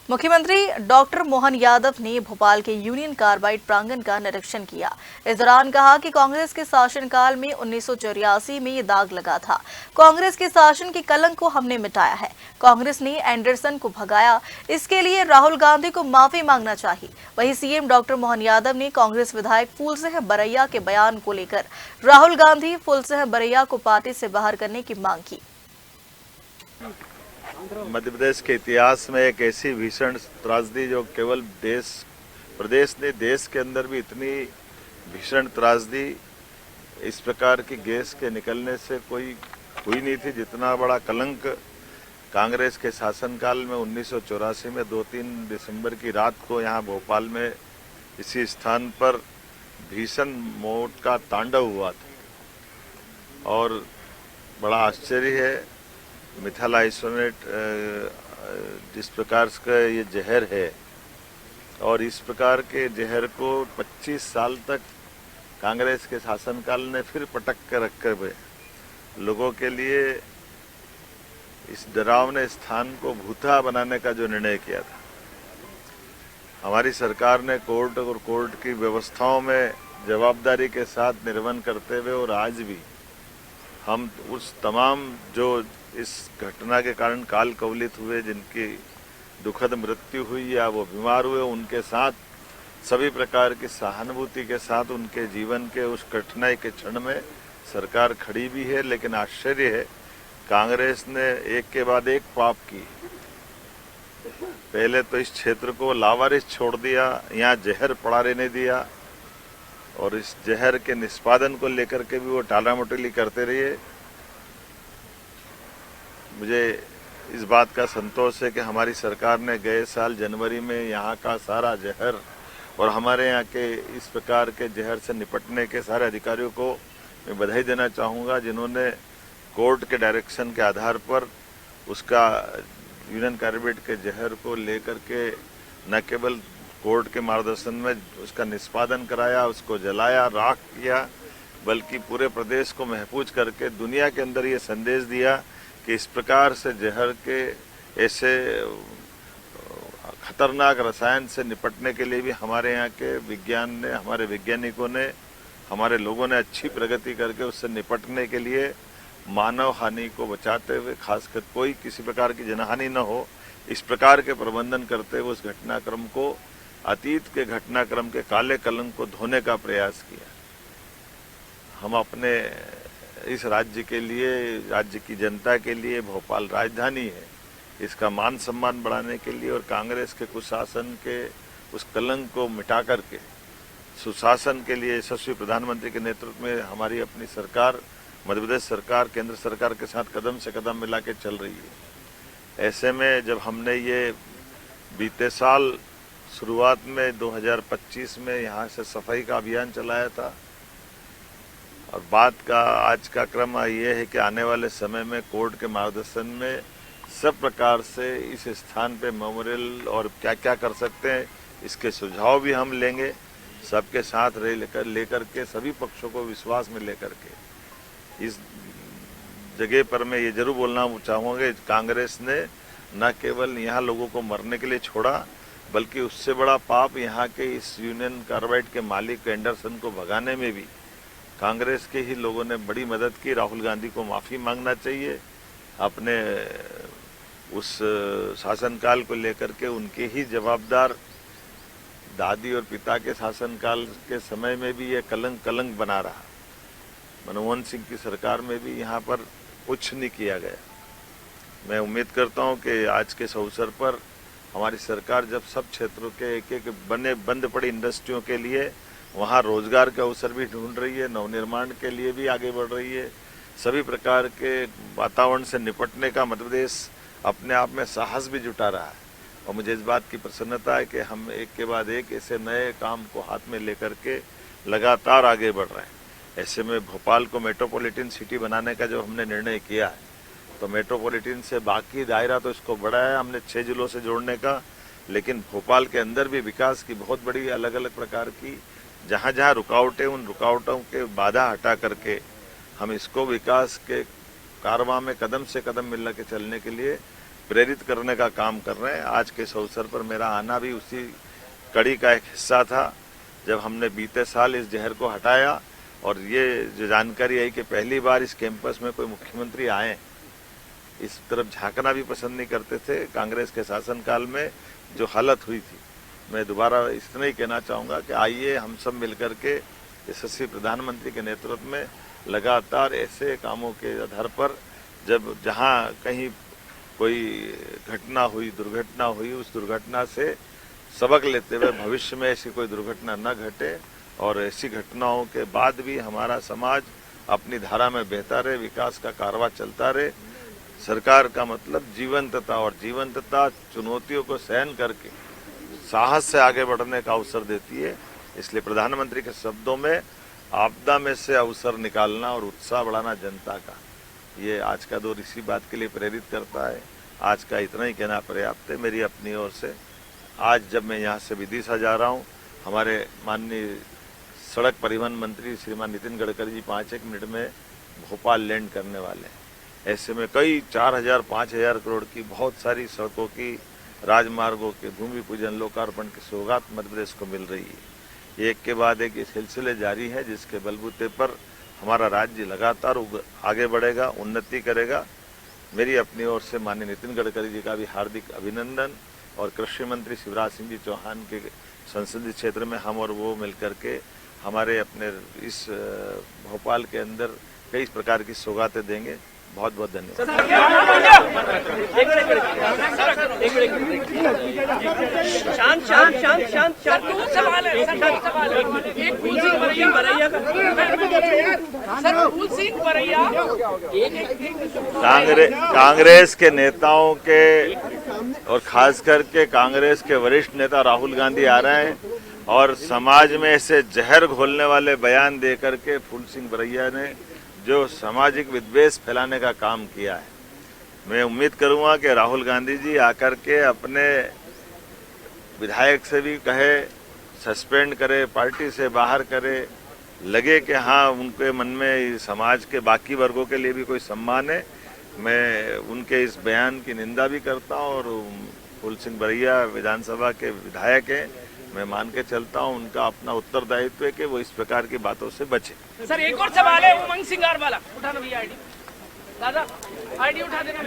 मुख्यमंत्री डॉक्टर मोहन यादव ने भोपाल के यूनियन कार्बाइड प्रांगण का निरीक्षण किया। इस दौरान कहा कि कांग्रेस के शासनकाल में 1984 में ये दाग लगा था। कांग्रेस के शासन के कलंक को हमने मिटाया है। कांग्रेस ने एंडरसन को भगाया, इसके लिए राहुल गांधी को माफी मांगना चाहिए। वहीं सीएम डॉक्टर मोहन यादव ने कांग्रेस विधायक फूलसिंह बरैया के बयान को लेकर राहुल गांधी फूलसिंह बरैया को पार्टी से बाहर करने की मांग की। मध्य प्रदेश के इतिहास में एक ऐसी भीषण त्रासदी जो केवल प्रदेश ने देश के अंदर भी इतनी भीषण त्रासदी इस प्रकार की गैस के निकलने से कोई हुई नहीं थी। जितना बड़ा कलंक कांग्रेस के शासनकाल में 1984 में 2-3 दिसंबर की रात को यहाँ भोपाल में इसी स्थान पर भीषण मौत का तांडव हुआ था। और बड़ा आश्चर्य है, मिथाइल आइसोनेट जिस प्रकार का ये जहर है और इस प्रकार के जहर को 25 साल तक कांग्रेस के शासनकाल ने फिर पटक कर रखे हुए लोगों के लिए इस डरावने स्थान को भूता बनाने का जो निर्णय किया था। हमारी सरकार ने कोर्ट और कोर्ट की व्यवस्थाओं में जवाबदारी के साथ निर्वहन करते हुए और आज भी हम उस तमाम जो इस घटना के कारण काल कवलित हुए, जिनकी दुखद मृत्यु हुई या वो बीमार हुए, उनके साथ सभी प्रकार की सहानुभूति के साथ उनके जीवन के उस कठिनाई के क्षण में सरकार खड़ी भी है। लेकिन आश्चर्य है, कांग्रेस ने एक के बाद एक पाप की। पहले तो इस क्षेत्र को लावारिस छोड़ दिया, यहाँ जहर पड़ा रहने दिया और इस जहर के निष्पादन को लेकर के भी वो टालामटोली करते रहिए। मुझे इस बात का संतोष है कि हमारी सरकार ने गए साल जनवरी में यहाँ का सारा जहर और हमारे यहाँ के इस प्रकार के जहर से निपटने के सारे अधिकारियों को मैं बधाई देना चाहूँगा, जिन्होंने कोर्ट के डायरेक्शन के आधार पर उसका यूनियन कार्बाइड के जहर को लेकर के न केवल कोर्ट के मार्गदर्शन में उसका निष्पादन कराया, उसको जलाया, राख किया, बल्कि पूरे प्रदेश को महफूज करके दुनिया के अंदर ये संदेश दिया कि इस प्रकार से जहर के ऐसे खतरनाक रसायन से निपटने के लिए भी हमारे यहाँ के विज्ञान ने, हमारे वैज्ञानिकों ने, हमारे लोगों ने अच्छी प्रगति करके उससे निपटने के लिए मानव हानि को बचाते हुए, खासकर कोई किसी प्रकार की जनहानि न हो, इस प्रकार के प्रबंधन करते हुए उस घटनाक्रम को, अतीत के घटनाक्रम के काले कलंक को धोने का प्रयास किया। हम अपने इस राज्य के लिए, राज्य की जनता के लिए, भोपाल राजधानी है, इसका मान सम्मान बढ़ाने के लिए और कांग्रेस के कुशासन के उस कलंक को मिटा करके सुशासन के लिए यशस्वी प्रधानमंत्री के नेतृत्व में हमारी अपनी सरकार, मध्य प्रदेश सरकार, केंद्र सरकार के साथ कदम से कदम मिला के चल रही है। ऐसे में जब हमने ये बीते साल शुरुआत में 2025 में यहाँ से सफाई का अभियान चलाया था और बात का आज का क्रम ये है कि आने वाले समय में कोर्ट के मार्गदर्शन में सब प्रकार से इस स्थान पे मेमोरियल और क्या क्या कर सकते हैं इसके सुझाव भी हम लेंगे, सबके साथ लेकर के सभी पक्षों को विश्वास में लेकर के। इस जगह पर मैं ये जरूर बोलना चाहूँगा, कांग्रेस ने न केवल यहाँ लोगों को मरने के लिए छोड़ा, बल्कि उससे बड़ा पाप यहाँ के इस यूनियन कार्बाइड के मालिक एंडरसन को भगाने में भी कांग्रेस के ही लोगों ने बड़ी मदद की। राहुल गांधी को माफ़ी मांगना चाहिए। अपने उस शासनकाल को लेकर के उनके ही जवाबदार दादी और पिता के शासनकाल के समय में भी ये कलंक बना रहा। मनमोहन सिंह की सरकार में भी यहाँ पर कुछ नहीं किया गया। मैं उम्मीद करता हूँ कि आज के इस अवसर पर हमारी सरकार जब सब क्षेत्रों के एक बंद पड़ी इंडस्ट्रियों के लिए वहाँ रोजगार के अवसर भी ढूंढ रही है, नवनिर्माण के लिए भी आगे बढ़ रही है, सभी प्रकार के वातावरण से निपटने का मध्य प्रदेश अपने आप में साहस भी जुटा रहा है। और मुझे इस बात की प्रसन्नता है कि हम एक के बाद एक ऐसे नए काम को हाथ में लेकर के लगातार आगे बढ़ रहे हैं। ऐसे में भोपाल को मेट्रोपॉलिटन सिटी बनाने का जो हमने निर्णय किया है, तो मेट्रोपॉलिटन से बाकी दायरा तो इसको बढ़ाया है हमने 6 जिलों से जोड़ने का, लेकिन भोपाल के अंदर भी विकास की बहुत बड़ी अलग अलग प्रकार की जहाँ जहाँ रुकावटें, उन रुकावटों के बाधा हटा करके हम इसको विकास के कारवां में कदम से कदम मिला के चलने के लिए प्रेरित करने का काम कर रहे हैं। आज के इस अवसर पर मेरा आना भी उसी कड़ी का एक हिस्सा था, जब हमने बीते साल इस जहर को हटाया और ये जो जानकारी आई कि पहली बार इस कैंपस में कोई मुख्यमंत्री आए। इस तरफ झांकना भी पसंद नहीं करते थे। कांग्रेस के शासनकाल में जो हालत हुई थी, मैं दोबारा इतना ही कहना चाहूँगा कि आइए हम सब मिलकर के यशस्वी प्रधानमंत्री के नेतृत्व में लगातार ऐसे कामों के आधार पर जब जहाँ कहीं कोई घटना हुई, दुर्घटना हुई, उस दुर्घटना से सबक लेते हुए भविष्य में ऐसी कोई दुर्घटना न घटे और ऐसी घटनाओं के बाद भी हमारा समाज अपनी धारा में बहता रहे, विकास का कारवां चलता रहे। सरकार का मतलब जीवंतता, और जीवंतता चुनौतियों को सहन करके साहस से आगे बढ़ने का अवसर देती है। इसलिए प्रधानमंत्री के शब्दों में आपदा में से अवसर निकालना और उत्साह बढ़ाना जनता का, ये आज का दौर इसी बात के लिए प्रेरित करता है। आज का इतना ही कहना पर्याप्त है मेरी अपनी ओर से। आज जब मैं यहाँ से विदिशा जा रहा हूँ, हमारे माननीय सड़क परिवहन मंत्री श्रीमान नितिन गडकरी जी 5-1 मिनट में भोपाल लैंड करने वाले हैं। ऐसे में कई 4,000-5,000 करोड़ की बहुत सारी सड़कों की, राजमार्गों के भूमि पूजन, लोकार्पण की सौगात मध्य प्रदेश को मिल रही है। एक के बाद एक ये सिलसिले जारी है, जिसके बलबूते पर हमारा राज्य लगातार आगे बढ़ेगा, उन्नति करेगा। मेरी अपनी ओर से माननीय नितिन गडकरी जी का भी हार्दिक अभिनंदन, और कृषि मंत्री शिवराज सिंह जी चौहान के संसदीय क्षेत्र में हम और वो मिलकर के हमारे अपने इस भोपाल के अंदर कई प्रकार की सौगातें देंगे। बहुत बहुत धन्यवाद। शांत शांत शांत शांत शांत सवाल है सवाल है। एक फूल सिंह बरैया सर, फूल सिंह बरैया कांग्रेस के नेताओं के और खास करके कांग्रेस के वरिष्ठ नेता राहुल गांधी आ रहे हैं और समाज में ऐसे जहर घोलने वाले बयान दे करके फूल सिंह बरैया ने जो सामाजिक विद्वेष फैलाने का काम किया है। मैं उम्मीद करूंगा कि राहुल गांधी जी आकर के अपने विधायक से भी कहे, सस्पेंड करे, पार्टी से बाहर करे, लगे कि हाँ उनके मन में समाज के बाकी वर्गों के लिए भी कोई सम्मान है। मैं उनके इस बयान की निंदा भी करता हूँ और फूल सिंह बरैया विधानसभा के विधायक हैं, मैं मान के चलता हूँ उनका अपना उत्तरदायित्व है कि वो इस प्रकार की बातों से बचे। सर एक और सवाल है, उमंग सिंगार वाला उठाना भैया आईडी, दादा आईडी उठा देना।